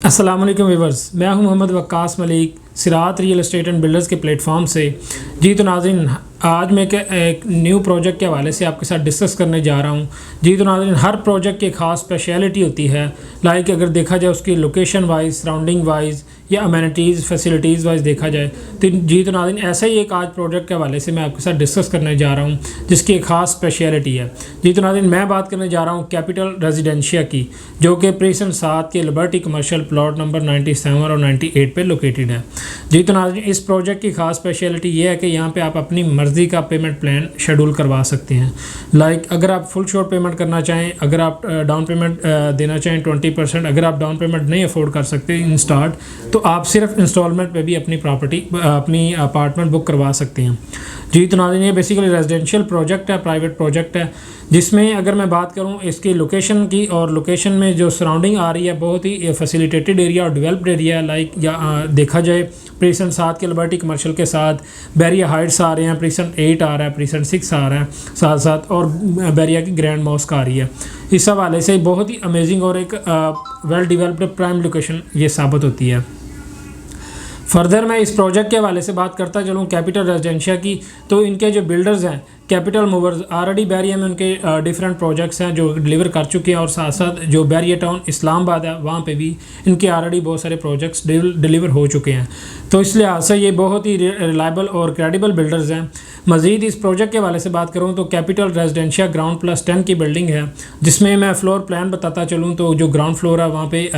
अस्सलाम वालेकुम व्यूवर्स, मैं हूं मोहम्मद वक्कास मलिक सिरात रियल एस्टेट एंड बिल्डर्स के प्लेटफॉर्म से। जी तो नाज़रीन, आज मैं एक न्यू प्रोजेक्ट के हवाले से आपके साथ डिस्कस करने जा रहा हूं। जी तो नाज़रीन, हर प्रोजेक्ट की एक ख़ास स्पेशलिटी होती है। लाइक अगर देखा जाए उसकी लोकेशन वाइज, सराउंडिंग वाइज या अमेनिटीज़ फैसिलिटीज़ वाइज देखा जाए तो जी तो नाज़रीन, ऐसा ही एक आज प्रोजेक्ट के हवाले से मैं आपके साथ डिस्कस करने जा रहा हूँ जिसकी एक ख़ास स्पेशलिटी है। जी तो नाज़रीन, मैं बात करने जा रहा हूँ कैपिटल रेजिडेंशिया की, जो कि प्रीसेंट 7 के लिबर्टी कमर्शियल प्लॉट नंबर 97 और 98 पे लोकेटेड है। जी तो नाज़रीन, इस प्रोजेक्ट की ख़ास स्पेशलिटी ये है कि यहाँ पे आप अपनी मर्ज़ी का पेमेंट प्लान शेड्यूल करवा सकते हैं। लाइक अगर आप फुल शॉर्ट पेमेंट करना चाहें, अगर आप डाउन पेमेंट देना चाहें 20%, अगर आप डाउन पेमेंट नहीं अफोर्ड कर सकते इन स्टार्ट, तो आप सिर्फ इंस्टॉलमेंट पे भी अपनी अपार्टमेंट बुक करवा सकते हैं। जी तो नाज़रीन, ये बेसिकली रेजिडेंशियल प्रोजेक्ट है, प्राइवेट प्रोजेक्ट है, जिसमें अगर मैं बात करूं इसकी लोकेशन की, और लोकेशन में जो सराउंडिंग आ रही है बहुत ही फैसिलिटेटेड एरिया और डेवलप्ड एरिया है। लाइक देखा जाए प्रीसेंट 7 के लिबर्टी कमर्शियल के साथ बैरिया हाइट्स आ रहे हैं, प्रीसेंट 8 आ रहा है, प्रीसेंट 6 आ रहा है साथ साथ, और बैरिया की ग्रैंड मॉस्क आ रही है। इस हवाले से बहुत ही अमेजिंग और एक वेल डेवलप्ड प्राइम लोकेशन ये साबित होती है। फर्दर मैं इस प्रोजेक्ट के हवाले से बात करता चलूँ कैपिटल रेजिडेंशिया की, तो इनके जो बिल्डर्स हैं कैपिटल मूवर्स, ऑलरेडी बैरिया में उनके डिफरेंट प्रोजेक्ट्स हैं जो डिलीवर कर चुके हैं, और साथ साथ जो बैरिया टाउन इस्लामाबाद है वहाँ पे भी इनके ऑलरेडी बहुत सारे प्रोजेक्ट्स डिलीवर हो चुके हैं। तो इस लिहाज से ये बहुत ही रिलायबल और क्रेडिबल बिल्डर्स हैं। मज़ीद इस प्रोजेक्ट के हवाले से बात करूँ तो कैपिटल रेजिडेंशिया ग्राउंड प्लस 10 की बिल्डिंग है, जिसमें मैं फ्लोर प्लान बताता चलूँ तो जो ग्राउंड फ्लोर है वहाँ पे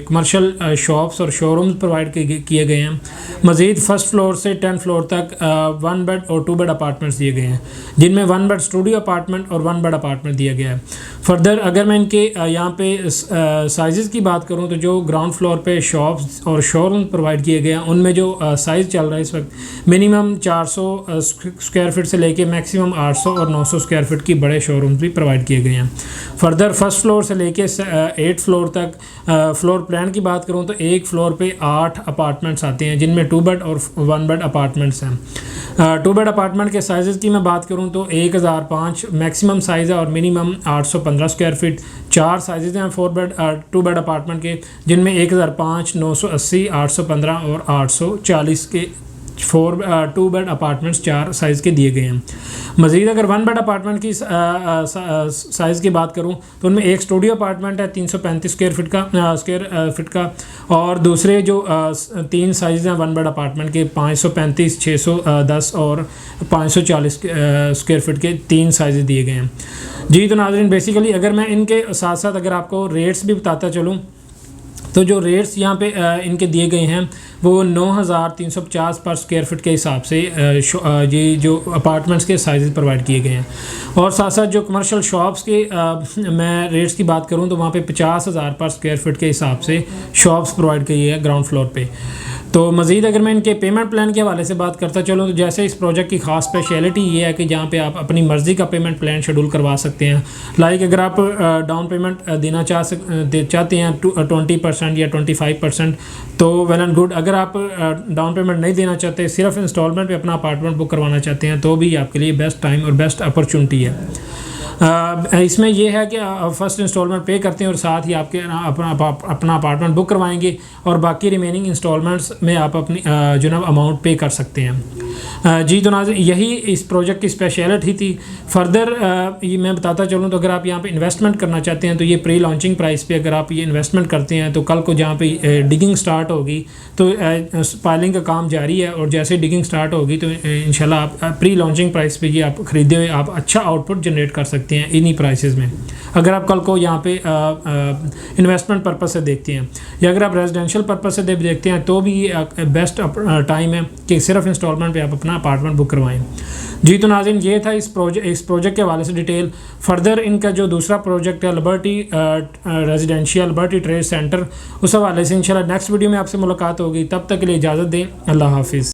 कमर्शियल शॉप्स और शोरूम्स प्रोवाइड किए गए हैं। मज़ीद फर्स्ट फ्लोर से 10 फ्लोर तक 1 बेड और 2 बेड अपार्टमेंट्स दिए गए हैं, जिनमें 1 बेड स्टूडियो अपार्टमेंट और 1 बेड अपार्टमेंट दिया गया है। फर्दर अगर मैं इनके यहाँ पे साइज़ की बात करूँ तो जो ग्राउंड फ्लोर पे शॉप्स और शोरूम प्रोवाइड किए गए हैं उनमें जो साइज़ चल रहा है इस वक्त मिनिमम 400 स्क्वायर फीट से लेके मैक्सिमम 800 और 900 स्क्वायर फीट की बड़े शोरूम्स भी प्रोवाइड किए गए हैं। फर्दर फर्स्ट फ्लोर से लेके 8 फ्लोर तक फ्लोर प्लान की बात करूँ तो एक फ्लोर पे 8 अपार्टमेंट्स आते हैं, जिनमें 2 बेड और 1 बेड अपार्टमेंट्स हैं। 2 बेड अपार्टमेंट के साइज़ की मैं बात करूँ तो 1005 मैक्सिमम साइज़ है और मिनिमम 815 स्क्वायर फीट। 4 साइज़ हैं 2 बेड अपार्टमेंट के, जिनमें 1005, 980, 815 और 840 के 2 बेड अपार्टमेंट्स 4 साइज़ के दिए गए हैं। मज़ीद अगर 1 बेड अपार्टमेंट की साइज़ की बात करूं तो उनमें एक स्टूडियो अपार्टमेंट है 335 स्क्वायर फीट का, और दूसरे जो 3 साइज़ हैं 1 बेड अपार्टमेंट के 535, 610 और 540 स्क्वायर फीट के 3 साइज़ दिए गए हैं। जी तो नाज़रीन, बेसिकली अगर मैं इनके साथ साथ अगर आपको रेट्स भी बताता चलूँ तो जो रेट्स यहाँ पे इनके दिए गए हैं वो 9350 पर स्क्वायर फीट के हिसाब से ये जो अपार्टमेंट्स के साइज़ प्रोवाइड किए गए हैं। और साथ साथ जो कमर्शियल शॉप्स के मैं रेट्स की बात करूँ तो वहाँ पे 50,000 पर स्क्वायर फीट के हिसाब से शॉप्स प्रोवाइड की है ग्राउंड फ्लोर पे। तो मज़ीद अगर मैं इनके पेमेंट प्लान के हवाले से बात करता चलूँ तो जैसे इस प्रोजेक्ट की ख़ास स्पेशलिटी ये है कि जहाँ पे आप अपनी मर्ज़ी का पेमेंट प्लान शेड्यूल करवा सकते हैं। लाइक अगर आप डाउन पेमेंट देना चाहते हैं 20% या 25%, तो वेल एंड गुड। अगर आप डाउन पेमेंट नहीं देना चाहते, सिर्फ इंस्टॉलमेंट पे अपना अपार्टमेंट बुक करवाना चाहते हैं, तो भी आपके लिए बेस्ट टाइम और बेस्ट अपॉर्चुनिटी है। इसमें यह है कि फ़र्स्ट इंस्टॉलमेंट पे करते हैं और साथ ही आपके अपना अपार्टमेंट बुक करवाएंगे, और बाकी रिमेनिंग इंस्टॉलमेंट्स में आप अपनी जो ना अमाउंट पे कर सकते हैं। जी तो नाज़रीन, यही इस प्रोजेक्ट की स्पेशलिटी थी। फर्दर ये मैं बताता चलूँ तो अगर आप यहाँ पे इन्वेस्टमेंट करना चाहते हैं तो ये प्री लॉन्चिंग प्राइस पे अगर आप ये इन्वेस्टमेंट करते हैं तो कल को जहाँ पे डिगिंग स्टार्ट होगी तो पाइलिंग का काम जारी है, और जैसे डिगिंग स्टार्ट होगी तो इंशाल्लाह आप प्री लॉन्चिंग प्राइस पे ये आप ख़रीदे हुए आप अच्छा आउटपुट जनरेट कर सकते हैं इन्हीं प्राइसेस में, अगर आप कल को यहाँ पे इन्वेस्टमेंट पर्पस से देखते हैं, या अगर आप रेजिडेंशियल पर्पस से देखते हैं तो भी ये बेस्ट टाइम है कि सिर्फ इंस्टॉलमेंट पे आप अपना अपार्टमेंट बुक करवाएं। जी तो नाज़रीन, ये था इस प्रोजेक्ट के हवाले से डिटेल। फर्दर इनका जो दूसरा प्रोजेक्ट है liberty residential liberty trade centre, उस हवाले से इंशाल्लाह नेक्स्ट वीडियो में आपसे मुलाकात होगी। तब तक के लिए इजाज़त दें। अल्लाह हाफिज़।